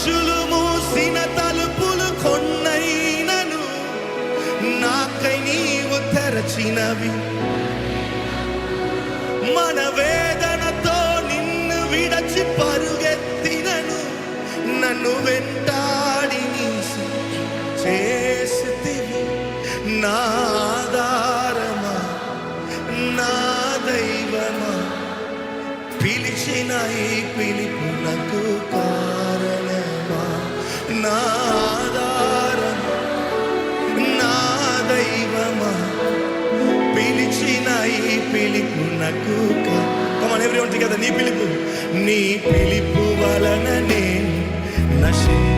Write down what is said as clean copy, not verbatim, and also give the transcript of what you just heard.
మనుషులు మూసిన తలుపులు కొన్నైనను నాకై నీవు తెరచినవి. మన వేదనతో నిన్ను విడచి పరుగెత్తినను నన్ను వెంటాడి నీ చేసితివి. నా ఆధారమా నా దైవమా, పిలిచిన ఈ పిలుపునకు కారణమా. నా ఆధారమా నా దైవమా, పిలిచిన ఈ పిలుపునకు. Come on everyone together. నీ పిలుపు వలన నేను నశించ